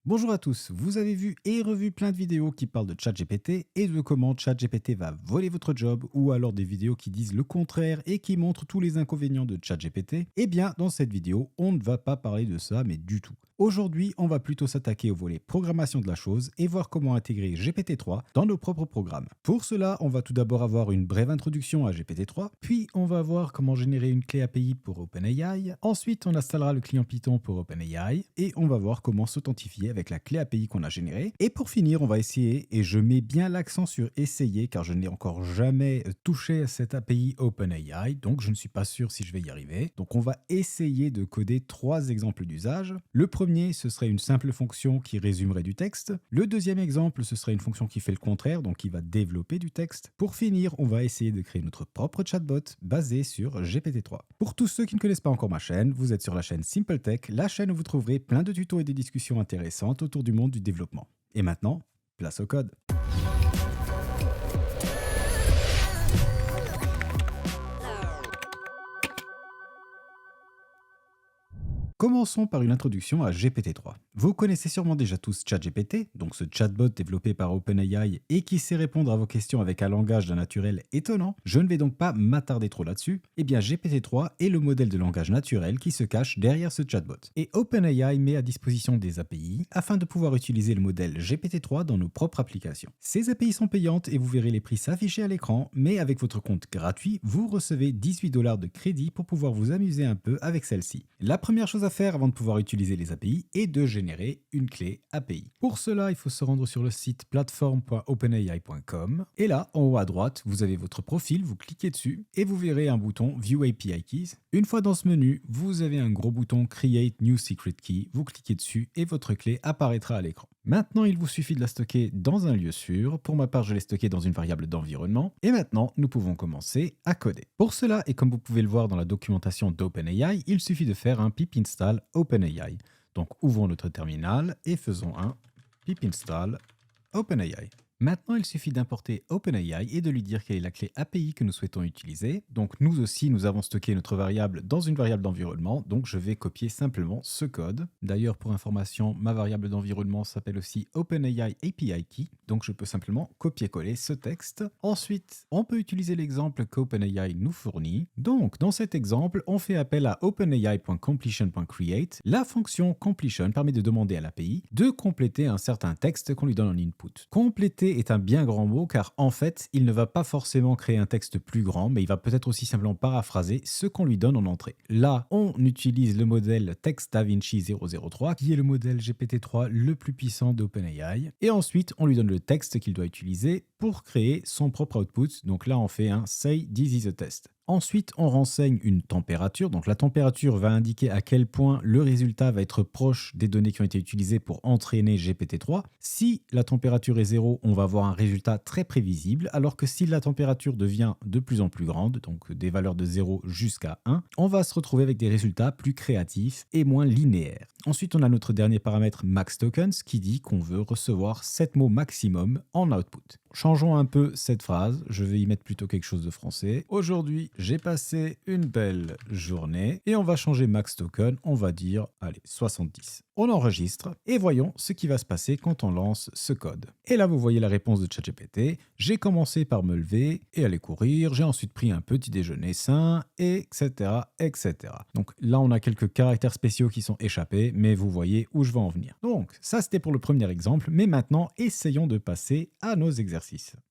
Bonjour à tous, vous avez vu et revu plein de vidéos qui parlent de ChatGPT et de comment ChatGPT va voler votre job ou alors des vidéos qui disent le contraire et qui montrent tous les inconvénients de ChatGPT. Eh bien, dans cette vidéo, on ne va pas parler de ça, mais du tout. Aujourd'hui, on va plutôt s'attaquer au volet programmation de la chose et voir comment intégrer GPT-3 dans nos propres programmes. Pour cela, on va tout d'abord avoir une brève introduction à GPT-3, puis on va voir comment générer une clé API pour OpenAI, ensuite on installera le client Python pour OpenAI et on va voir comment s'authentifier avec la clé API qu'on a générée. Et pour finir, on va essayer, et je mets bien l'accent sur essayer car je n'ai encore jamais touché à cette API OpenAI, donc je ne suis pas sûr si je vais y arriver. Donc on va essayer de coder 3 exemples d'usage. Le premier, ce serait une simple fonction qui résumerait du texte. Le deuxième exemple, ce serait une fonction qui fait le contraire, donc qui va développer du texte. Pour finir, on va essayer de créer notre propre chatbot basé sur GPT-3. Pour tous ceux qui ne connaissent pas encore ma chaîne, vous êtes sur la chaîne Simple Tech, la chaîne où vous trouverez plein de tutos et des discussions intéressantes autour du monde du développement. Et maintenant, place au code. Commençons par une introduction à GPT-3. Vous connaissez sûrement déjà tous ChatGPT, donc ce chatbot développé par OpenAI et qui sait répondre à vos questions avec un langage d'un naturel étonnant. Je ne vais donc pas m'attarder trop là-dessus. Eh bien, GPT-3 est le modèle de langage naturel qui se cache derrière ce chatbot. Et OpenAI met à disposition des API afin de pouvoir utiliser le modèle GPT-3 dans nos propres applications. Ces API sont payantes et vous verrez les prix s'afficher à l'écran, mais avec votre compte gratuit, vous recevez 18 $ de crédit pour pouvoir vous amuser un peu avec celle-ci. La première chose à faire avant de pouvoir utiliser les API est de générer une clé API. Pour cela, il faut se rendre sur le site platform.openai.com et là, en haut à droite, vous avez votre profil, vous cliquez dessus et vous verrez un bouton View API Keys. Une fois dans ce menu, vous avez un gros bouton Create New Secret Key, vous cliquez dessus et votre clé apparaîtra à l'écran. Maintenant, il vous suffit de la stocker dans un lieu sûr. Pour ma part, je l'ai stocké dans une variable d'environnement. Et maintenant, nous pouvons commencer à coder. Pour cela, et comme vous pouvez le voir dans la documentation d'OpenAI, il suffit de faire un pip install OpenAI. Donc, ouvrons notre terminal et faisons un pip install OpenAI. Maintenant, il suffit d'importer OpenAI et de lui dire quelle est la clé API que nous souhaitons utiliser. Donc, nous aussi, nous avons stocké notre variable dans une variable d'environnement. Donc, je vais copier simplement ce code. D'ailleurs, pour information, ma variable d'environnement s'appelle aussi OpenAI API Key. Donc, je peux simplement copier-coller ce texte. Ensuite, on peut utiliser l'exemple qu'OpenAI nous fournit. Donc, dans cet exemple, on fait appel à openai.completion.create. La fonction completion permet de demander à l'API de compléter un certain texte qu'on lui donne en input. Compléter est un bien grand mot car en fait, il ne va pas forcément créer un texte plus grand, mais il va peut-être aussi simplement paraphraser ce qu'on lui donne en entrée. Là, on utilise le modèle Text DaVinci 003 qui est le modèle GPT-3 le plus puissant d'OpenAI. Et ensuite, on lui donne le texte qu'il doit utiliser pour créer son propre output. Donc là, on fait un Say this is a test. Ensuite, on renseigne une température. Donc la température va indiquer à quel point le résultat va être proche des données qui ont été utilisées pour entraîner GPT-3. Si la température est 0, on va avoir un résultat très prévisible, alors que si la température devient de plus en plus grande, donc des valeurs de 0 jusqu'à 1, on va se retrouver avec des résultats plus créatifs et moins linéaires. Ensuite, on a notre dernier paramètre max tokens qui dit qu'on veut recevoir 7 mots maximum en output. Changeons un peu cette phrase, je vais y mettre plutôt quelque chose de français. Aujourd'hui, j'ai passé une belle journée et on va changer max token, on va dire, allez, 70. On enregistre et voyons ce qui va se passer quand on lance ce code. Et là, vous voyez la réponse de ChatGPT. J'ai commencé par me lever et aller courir, j'ai ensuite pris un petit déjeuner sain, etc., etc. Donc là, on a quelques caractères spéciaux qui sont échappés, mais vous voyez où je veux en venir. Donc, ça c'était pour le premier exemple, mais maintenant, essayons de passer à nos exercices.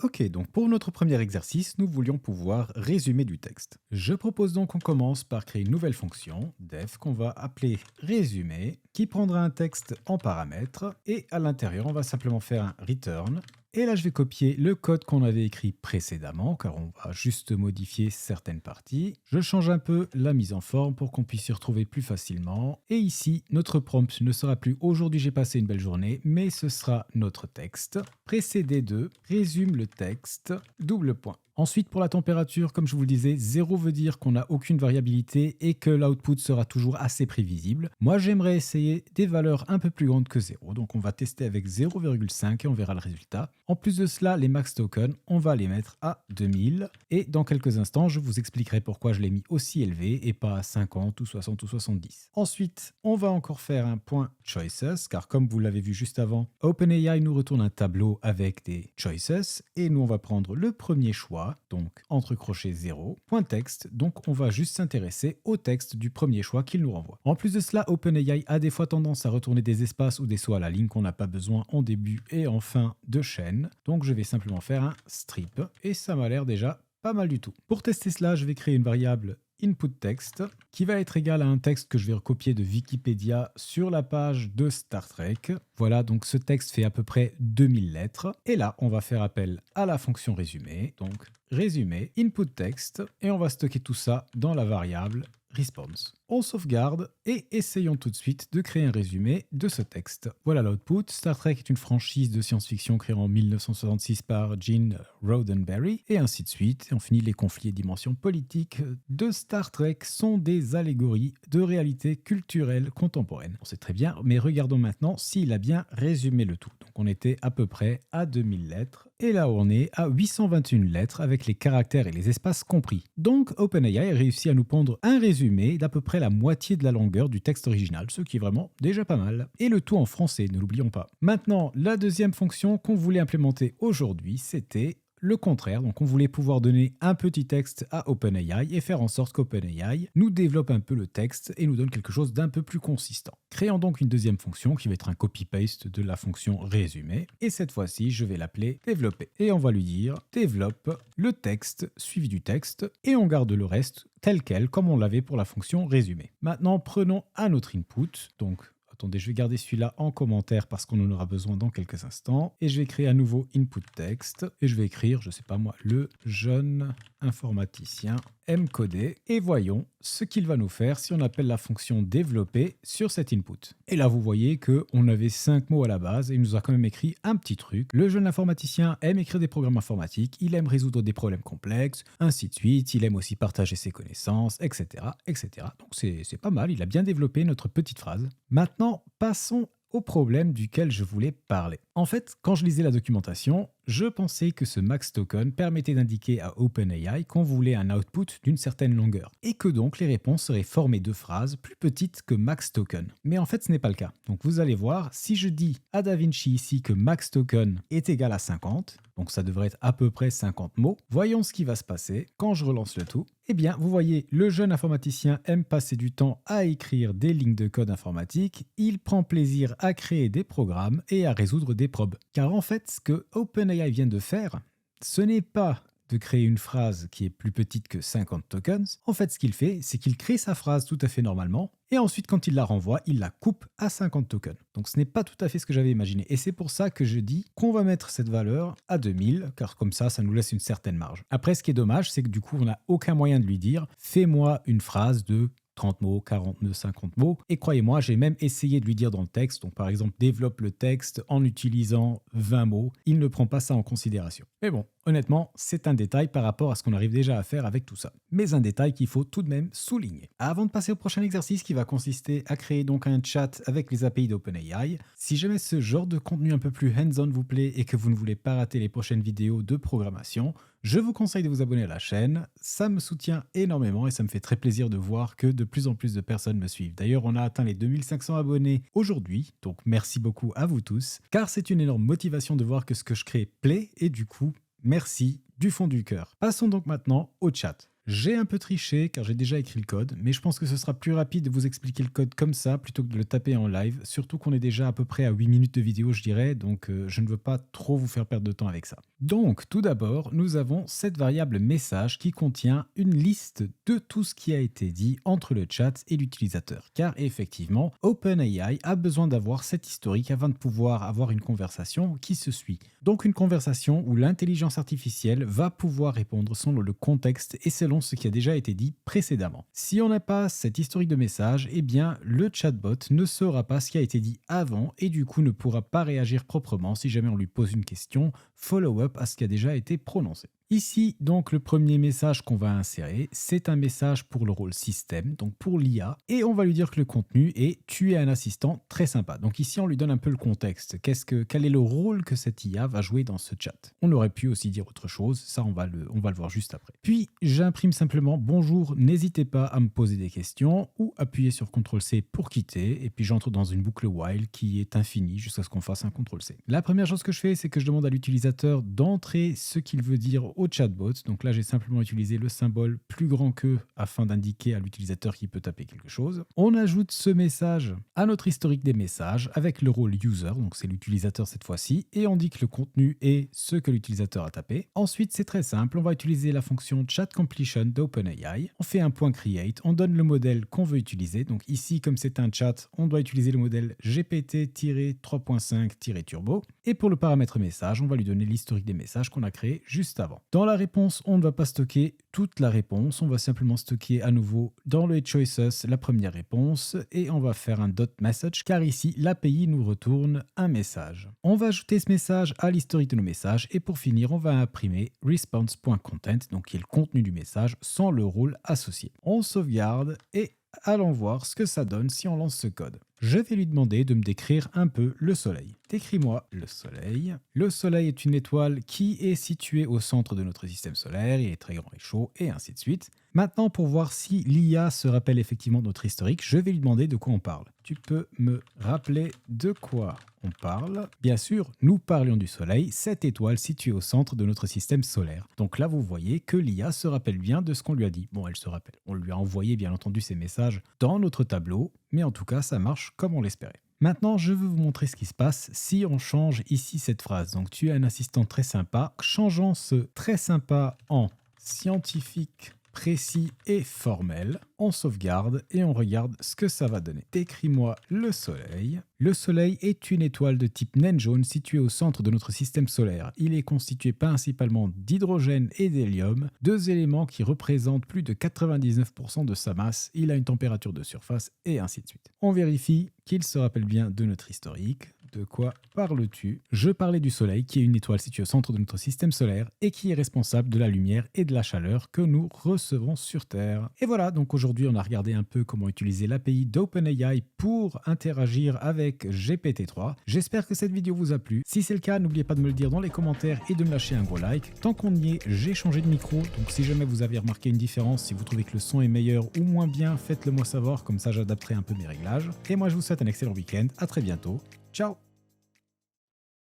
Ok, donc pour notre premier exercice, nous voulions pouvoir résumer du texte. Je propose donc qu'on commence par créer une nouvelle fonction, def, qu'on va appeler résumer, qui prendra un texte en paramètres, et à l'intérieur, on va simplement faire un return. Et là, je vais copier le code qu'on avait écrit précédemment, car on va juste modifier certaines parties. Je change un peu la mise en forme pour qu'on puisse s'y retrouver plus facilement. Et ici, notre prompt ne sera plus «Aujourd'hui, j'ai passé une belle journée», mais ce sera notre texte, précédé de «Résume le texte, double point». Ensuite, pour la température, comme je vous le disais, 0 veut dire qu'on n'a aucune variabilité et que l'output sera toujours assez prévisible. Moi, j'aimerais essayer des valeurs un peu plus grandes que 0. Donc, on va tester avec 0,5 et on verra le résultat. En plus de cela, les max tokens, on va les mettre à 2000. Et dans quelques instants, je vous expliquerai pourquoi je l'ai mis aussi élevé et pas à 50 ou 60 ou 70. Ensuite, on va encore faire un point choices, car comme vous l'avez vu juste avant, OpenAI nous retourne un tableau avec des choices et nous on va prendre le premier choix, donc entre crochets 0, point texte, donc on va juste s'intéresser au texte du premier choix qu'il nous renvoie. En plus de cela, OpenAI a des fois tendance à retourner des espaces ou des sauts à la ligne qu'on n'a pas besoin en début et en fin de chaîne, donc je vais simplement faire un strip et ça m'a l'air déjà pas mal du tout. Pour tester cela, je vais créer une variable input text qui va être égal à un texte que je vais recopier de Wikipédia sur la page de Star Trek. Voilà, donc ce texte fait à peu près 2000 lettres. Et là, on va faire appel à la fonction résumé. Donc résumé, input text, et on va stocker tout ça dans la variable response. On sauvegarde et essayons tout de suite de créer un résumé de ce texte. Voilà l'output. Star Trek est une franchise de science-fiction créée en 1966 par Gene Roddenberry et ainsi de suite. Et on finit les conflits et dimensions politiques de Star Trek sont des allégories de réalité culturelle contemporaine. On sait très bien, mais regardons maintenant s'il a bien résumé le tout. Donc on était à peu près à 2000 lettres. Et là, on est à 821 lettres avec les caractères et les espaces compris. Donc, OpenAI a réussi à nous pondre un résumé d'à peu près la moitié de la longueur du texte original, ce qui est vraiment déjà pas mal. Et le tout en français, ne l'oublions pas. Maintenant, la deuxième fonction qu'on voulait implémenter aujourd'hui, c'était le contraire. Donc, on voulait pouvoir donner un petit texte à OpenAI et faire en sorte qu'OpenAI nous développe un peu le texte et nous donne quelque chose d'un peu plus consistant. Créons donc une deuxième fonction qui va être un copy-paste de la fonction résumé. Et cette fois-ci, je vais l'appeler développer. Et on va lui dire développe le texte suivi du texte et on garde le reste tel quel comme on l'avait pour la fonction résumé. Maintenant, prenons un autre input. Donc, attendez, je vais garder celui-là en commentaire parce qu'on en aura besoin dans quelques instants. Et je vais créer un nouveau input text. Et je vais écrire, je sais pas moi, le jeune informaticien mcodé. Et voyons ce qu'il va nous faire si on appelle la fonction développer sur cet input. Et là, vous voyez qu'on avait 5 mots à la base et il nous a quand même écrit un petit truc. Le jeune informaticien aime écrire des programmes informatiques, il aime résoudre des problèmes complexes, ainsi de suite. Il aime aussi partager ses connaissances, etc. etc. Donc c'est pas mal, il a bien développé notre petite phrase. Maintenant, passons au problème duquel je voulais parler. En fait, quand je lisais la documentation, je pensais que ce max token permettait d'indiquer à OpenAI qu'on voulait un output d'une certaine longueur, et que donc les réponses seraient formées de phrases plus petites que max token. Mais en fait, ce n'est pas le cas. Donc vous allez voir, si je dis à DaVinci ici que max token est égal à 50, donc ça devrait être à peu près 50 mots, voyons ce qui va se passer quand je relance le tout. Eh bien, vous voyez, le jeune informaticien aime passer du temps à écrire des lignes de code informatique, il prend plaisir à créer des programmes et à résoudre des probes. Car en fait, ce que OpenAI vient de faire, ce n'est pas de créer une phrase qui est plus petite que 50 tokens. En fait, ce qu'il fait, c'est qu'il crée sa phrase tout à fait normalement, et ensuite, quand il la renvoie, il la coupe à 50 tokens. Donc ce n'est pas tout à fait ce que j'avais imaginé. Et c'est pour ça que je dis qu'on va mettre cette valeur à 2000, car comme ça nous laisse une certaine marge. Après, ce qui est dommage, c'est que du coup, on n'a aucun moyen de lui dire « fais-moi une phrase de 30 mots, 40 mots, 50 mots. Et croyez-moi, j'ai même essayé de lui dire dans le texte, donc par exemple, développe le texte en utilisant 20 mots. Il ne prend pas ça en considération. Mais bon, honnêtement, c'est un détail par rapport à ce qu'on arrive déjà à faire avec tout ça. Mais un détail qu'il faut tout de même souligner. Avant de passer au prochain exercice qui va consister à créer donc un chat avec les API d'OpenAI, si jamais ce genre de contenu un peu plus hands-on vous plaît et que vous ne voulez pas rater les prochaines vidéos de programmation, je vous conseille de vous abonner à la chaîne, ça me soutient énormément et ça me fait très plaisir de voir que de plus en plus de personnes me suivent. D'ailleurs, on a atteint les 2500 abonnés aujourd'hui, donc merci beaucoup à vous tous, car c'est une énorme motivation de voir que ce que je crée plaît et du coup, merci du fond du cœur. Passons donc maintenant au chat. J'ai un peu triché car j'ai déjà écrit le code, mais je pense que ce sera plus rapide de vous expliquer le code comme ça plutôt que de le taper en live, surtout qu'on est déjà à peu près à 8 minutes de vidéo je dirais, donc je ne veux pas trop vous faire perdre de temps avec ça. Donc tout d'abord, nous avons cette variable message qui contient une liste de tout ce qui a été dit entre le chat et l'utilisateur, car effectivement, OpenAI a besoin d'avoir cet historique afin de pouvoir avoir une conversation qui se suit. Donc une conversation où l'intelligence artificielle va pouvoir répondre selon le contexte et selon ce qui a déjà été dit précédemment. Si on n'a pas cet historique de messages, eh bien le chatbot ne saura pas ce qui a été dit avant et du coup ne pourra pas réagir proprement si jamais on lui pose une question follow-up à ce qui a déjà été prononcé. Ici, donc, le premier message qu'on va insérer, c'est un message pour le rôle système, donc pour l'IA, et on va lui dire que le contenu est «Tu es un assistant très sympa». Donc ici, on lui donne un peu le contexte. Quel est le rôle que cette IA va jouer dans ce chat? On aurait pu aussi dire autre chose, ça on va le voir juste après. Puis, j'imprime simplement «Bonjour, n'hésitez pas à me poser des questions» ou appuyer sur CTRL-C pour quitter, et puis j'entre dans une boucle while qui est infinie jusqu'à ce qu'on fasse un CTRL-C. La première chose que je fais, c'est que je demande à l'utilisateur d'entrer ce qu'il veut dire au chatbot. Donc là, j'ai simplement utilisé le symbole plus grand que afin d'indiquer à l'utilisateur qu'il peut taper quelque chose. On ajoute ce message à notre historique des messages avec le rôle user, donc c'est l'utilisateur cette fois-ci, et on dit que le contenu est ce que l'utilisateur a tapé. Ensuite, c'est très simple, on va utiliser la fonction chat completion d'OpenAI. On fait un point create, on donne le modèle qu'on veut utiliser. Donc ici, comme c'est un chat, on doit utiliser le modèle GPT-3.5-turbo. Et pour le paramètre message, on va lui donner l'historique des messages qu'on a créé juste avant. Dans la réponse, on ne va pas stocker toute la réponse, on va simplement stocker à nouveau dans le choices la première réponse et on va faire un .message car ici l'API nous retourne un message. On va ajouter ce message à l'historique de nos messages et pour finir, on va imprimer response.content, donc qui est le contenu du message sans le rôle associé. On sauvegarde et allons voir ce que ça donne si on lance ce code. Je vais lui demander de me décrire un peu le soleil. Décris-moi le soleil. Le soleil est une étoile qui est située au centre de notre système solaire, il est très grand et chaud, et ainsi de suite. Maintenant, pour voir si l'IA se rappelle effectivement de notre historique, je vais lui demander de quoi on parle. Tu peux me rappeler de quoi on parle? Bien sûr, nous parlions du soleil, cette étoile située au centre de notre système solaire. Donc là, vous voyez que l'IA se rappelle bien de ce qu'on lui a dit. Bon, elle se rappelle. On lui a envoyé, bien entendu, ces messages dans notre tableau, mais en tout cas, ça marche comme on l'espérait. Maintenant, je veux vous montrer ce qui se passe si on change ici cette phrase. Donc, tu es un assistant très sympa. Changeons ce très sympa en scientifique, précis et formel. On sauvegarde et on regarde ce que ça va donner. Décris-moi le soleil. Le soleil est une étoile de type naine jaune située au centre de notre système solaire. Il est constitué principalement d'hydrogène et d'hélium, deux éléments qui représentent plus de 99% de sa masse. Il a une température de surface et ainsi de suite. On vérifie qu'il se rappelle bien de notre historique. De quoi parles-tu? Je parlais du Soleil, qui est une étoile située au centre de notre système solaire et qui est responsable de la lumière et de la chaleur que nous recevons sur Terre. Et voilà, donc aujourd'hui on a regardé un peu comment utiliser l'API d'OpenAI pour interagir avec GPT-3. J'espère que cette vidéo vous a plu. Si c'est le cas, n'oubliez pas de me le dire dans les commentaires et de me lâcher un gros like. Tant qu'on y est, j'ai changé de micro, donc si jamais vous avez remarqué une différence, si vous trouvez que le son est meilleur ou moins bien, faites-le moi savoir, comme ça j'adapterai un peu mes réglages. Et moi je vous souhaite un excellent week-end, à très bientôt. Ciao!